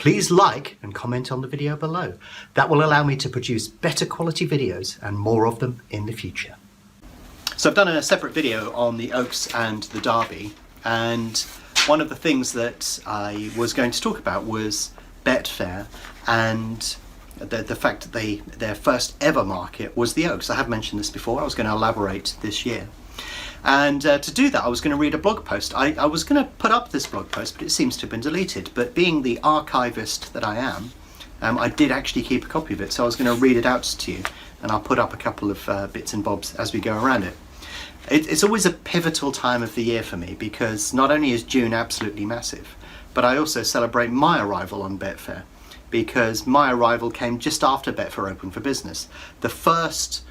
Please like and comment on the video below. That will allow me to produce better quality videos and more of them in the future. So I've done a separate video on the Oaks and the Derby, and one of the things that I was going to talk about was Betfair and the fact that their first ever market was the Oaks. I have mentioned this before. I was going to elaborate this year. And to do that, I was going to read a blog post. I was going to put up this blog post, but it seems to have been deleted. But being the archivist that I am, I did actually keep a copy of it. So I was going to read it out to you, and I'll put up a couple of bits and bobs as we go around it. It's always a pivotal time of the year for me, because not only is June absolutely massive, but I also celebrate my arrival on Betfair, because my arrival came just after Betfair opened for business. The first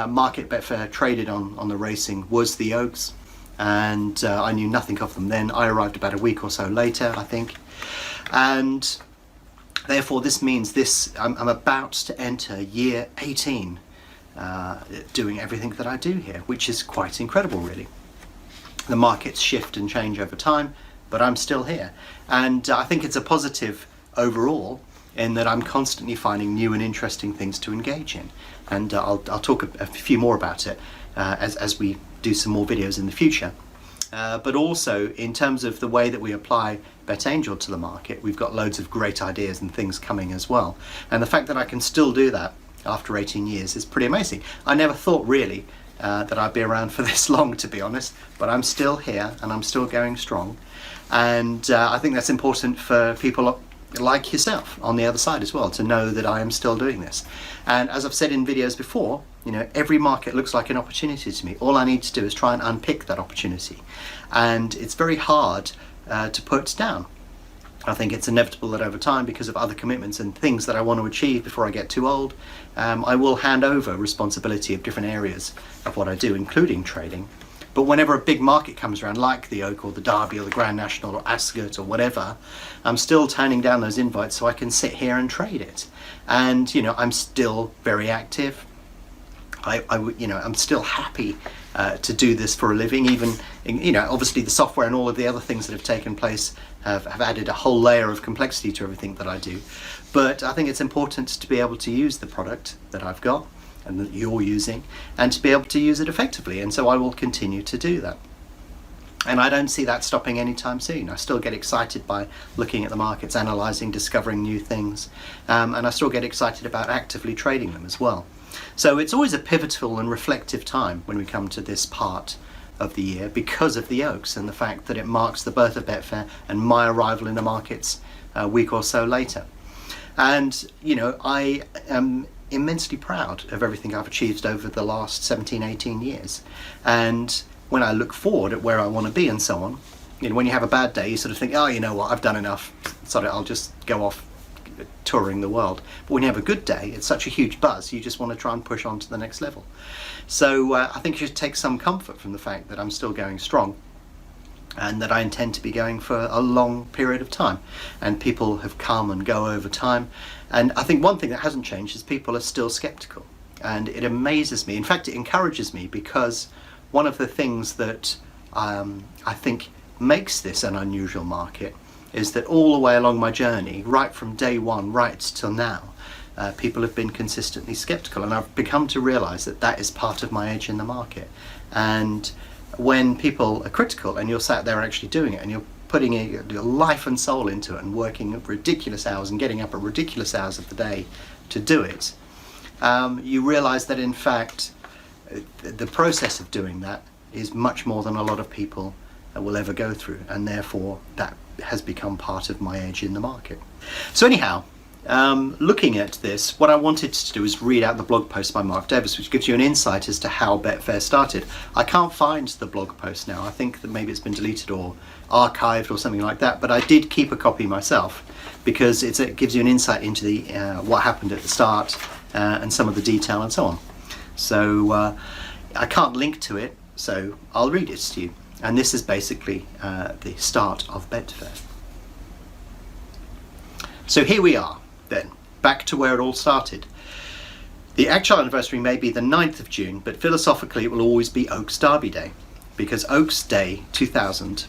market Betfair traded on the racing was the Oaks, and I knew nothing of them then. I arrived about a week or so later, I think, and therefore this means I'm about to enter year 18 doing everything that I do here, which is quite incredible, really. The markets shift and change over time, but I'm still here, and I think it's a positive overall, in that I'm constantly finding new and interesting things to engage in, and I'll talk a few more about it as we do some more videos in the future. But also in terms of the way that we apply BetAngel to the market, we've got loads of great ideas and things coming as well, and the fact that I can still do that after 18 years is pretty amazing. I never thought really that I'd be around for this long, to be honest, but I'm still here and I'm still going strong, and I think that's important for people like yourself on the other side as well, to know that I am still doing this. And as I've said in videos before, you know, every market looks like an opportunity to me. All I need to do is try and unpick that opportunity, and it's very hard to put down. I think it's inevitable that over time, because of other commitments and things that I want to achieve before I get too old, I will hand over responsibility of different areas of what I do, including trading. But whenever a big market comes around, like the Oak or the Derby or the Grand National or Ascot or whatever, I'm still turning down those invites so I can sit here and trade it. And you know, I'm still very active. I'm still happy to do this for a living. Even, you know, obviously the software and all of the other things that have taken place have added a whole layer of complexity to everything that I do. But I think it's important to be able to use the product that I've got and that you're using, and to be able to use it effectively, and so I will continue to do that. And I don't see that stopping anytime soon. I still get excited by looking at the markets, analysing, discovering new things, and I still get excited about actively trading them as well. So it's always a pivotal and reflective time when we come to this part of the year, because of the Oaks and the fact that it marks the birth of Betfair and my arrival in the markets a week or so later. And you know, I am immensely proud of everything I've achieved over the last 17-18 years, and when I look forward at where I want to be and so on, you know, when you have a bad day you sort of think, oh, you know what, I've done enough, so I'll just go off touring the world. But when you have a good day, it's such a huge buzz, you just want to try and push on to the next level. So I think you should take some comfort from the fact that I'm still going strong, and that I intend to be going for a long period of time, and people have come and go over time. And I think one thing that hasn't changed is people are still skeptical, and it amazes me. In fact, it encourages me, because one of the things that I think makes this an unusual market is that all the way along my journey, right from day one right till now, people have been consistently skeptical, and I've become to realise that that is part of my edge in the market. And when people are critical and you're sat there actually doing it, and you're putting your life and soul into it and working at ridiculous hours and getting up at ridiculous hours of the day to do it, you realise that in fact the process of doing that is much more than a lot of people will ever go through, and therefore that has become part of my edge in the market. So anyhow, looking at this, what I wanted to do is read out the blog post by Mark Davis, which gives you an insight as to how Betfair started. I can't find the blog post now. I think that maybe it's been deleted or archived or something like that, but I did keep a copy myself, because it gives you an insight into the what happened at the start and some of the detail and so on. So I can't link to it, so I'll read it to you. And this is basically the start of Betfair. So here we are then, back to where it all started. The actual anniversary may be the 9th of June, but philosophically it will always be Oaks Derby Day, because Oaks Day 2000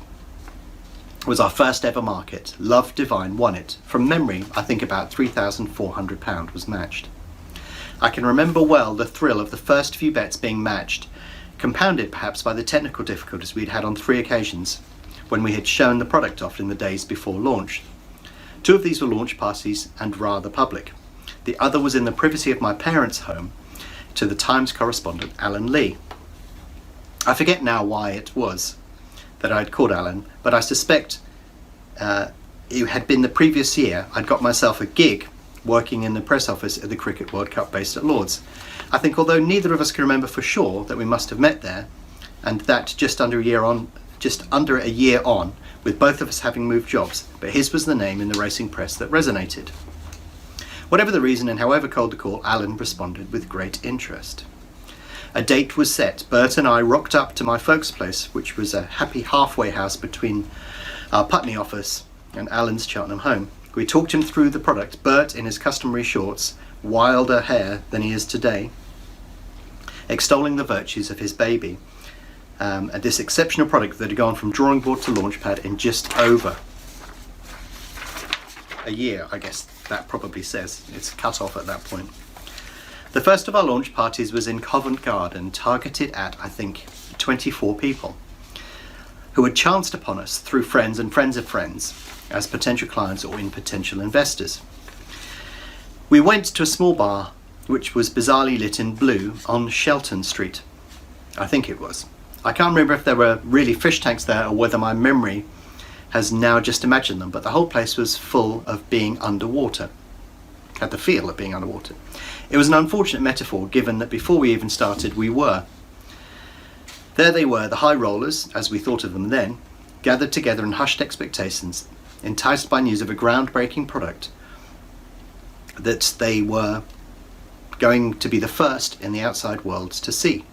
was our first ever market. Love Divine won it. From memory, I think about £3,400 was matched. I can remember well the thrill of the first few bets being matched, compounded perhaps by the technical difficulties we'd had on 3 occasions when we had shown the product off in the days before launch. 2 of these were launch parties and rather public. The other was in the privacy of my parents' home to the Times correspondent Alan Lee. I forget now why it was that I'd called Alan, but I suspect it had been the previous year I'd got myself a gig working in the press office at the Cricket World Cup based at Lord's. I think although neither of us can remember for sure that we must have met there, and that just under a year on, with both of us having moved jobs, but his was the name in the racing press that resonated. Whatever the reason and however cold the call, Alan responded with great interest. A date was set. Bert and I rocked up to my folks' place, which was a happy halfway house between our Putney office and Alan's Cheltenham home. We talked him through the product, Bert in his customary shorts, wilder hair than he is today, extolling the virtues of his baby, and this exceptional product that had gone from drawing board to launchpad in just over a year, I guess that probably says. It's cut off at that point. The first of our launch parties was in Covent Garden, targeted at, I think, 24 people who had chanced upon us through friends and friends of friends as potential clients or in potential investors. We went to a small bar which was bizarrely lit in blue on Shelton Street. I think it was. I can't remember if there were really fish tanks there or whether my memory has now just imagined them, but the whole place was full of being underwater. Had the feel of being underwater. It was an unfortunate metaphor given that before we even started we were. There they were, the high rollers, as we thought of them then, gathered together in hushed expectations, enticed by news of a groundbreaking product that they were going to be the first in the outside world to see.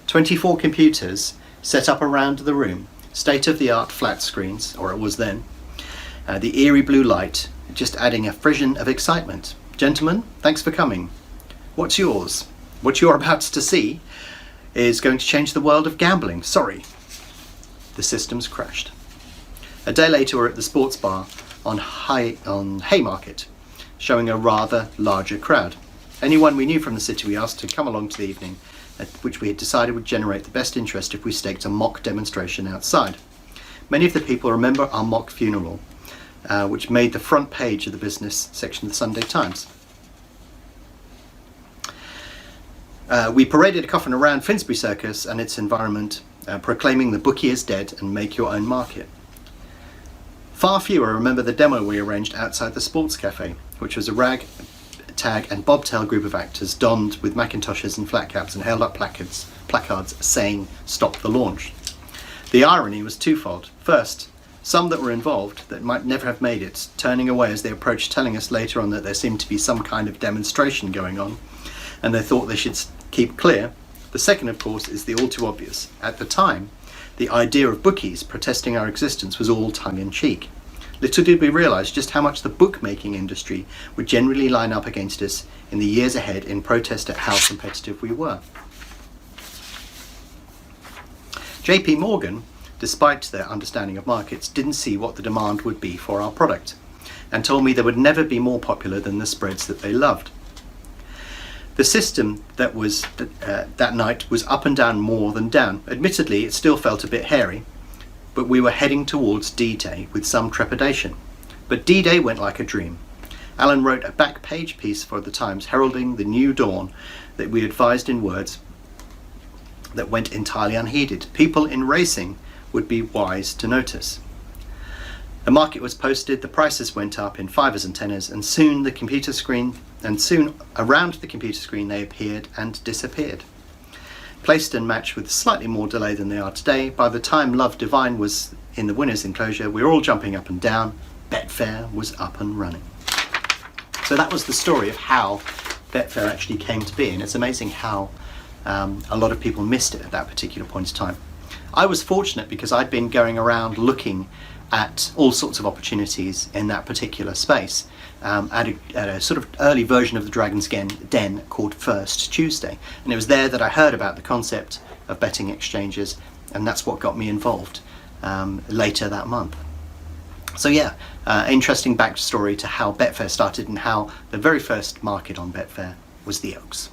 24 computers set up around the room, state-of-the-art flat screens, or it was then, the eerie blue light, just adding a frisson of excitement. Gentlemen, thanks for coming. What's yours? What you're about to see is going to change the world of gambling. Sorry. The systems crashed. A day later we're at the sports bar on Haymarket, showing a rather larger crowd. Anyone we knew from the city we asked to come along to the evening, which we had decided would generate the best interest if we staked a mock demonstration outside. Many of the people remember our mock funeral, which made the front page of the business section of the Sunday Times. We paraded a coffin around Finsbury Circus and its environment, proclaiming the bookie is dead and make your own market. Far fewer remember the demo we arranged outside the Sports Cafe, which was a rag, tag and bobtail group of actors donned with Macintoshes and flat caps and held up placards saying stop the launch. The irony was twofold. First, some that were involved that might never have made it, turning away as they approached, telling us later on that there seemed to be some kind of demonstration going on and they thought they should keep clear. The second, of course, is the all too obvious. At the time, the idea of bookies protesting our existence was all tongue-in-cheek. Little did we realise just how much the bookmaking industry would generally line up against us in the years ahead in protest at how competitive we were. JP Morgan, despite their understanding of markets, didn't see what the demand would be for our product and told me they would never be more popular than the spreads that they loved. The system that was that night was up and down more than down. Admittedly, it still felt a bit hairy, but we were heading towards D-Day with some trepidation. But D-Day went like a dream. Alan wrote a back page piece for the Times heralding the new dawn that we advised in words that went entirely unheeded. People in racing would be wise to notice. The market was posted, the prices went up in fivers and tenors, and soon around the computer screen they appeared and disappeared. Placed and matched with slightly more delay than they are today, by the time Love Divine was in the winner's enclosure, we were all jumping up and down. Betfair was up and running. So that was the story of how Betfair actually came to be, and it's amazing how a lot of people missed it at that particular point in time. I was fortunate because I'd been going around looking at all sorts of opportunities in that particular space at a sort of early version of the Dragon's Den called First Tuesday. And it was there that I heard about the concept of betting exchanges, and that's what got me involved later that month. So yeah, interesting backstory to how Betfair started and how the very first market on Betfair was the Oaks.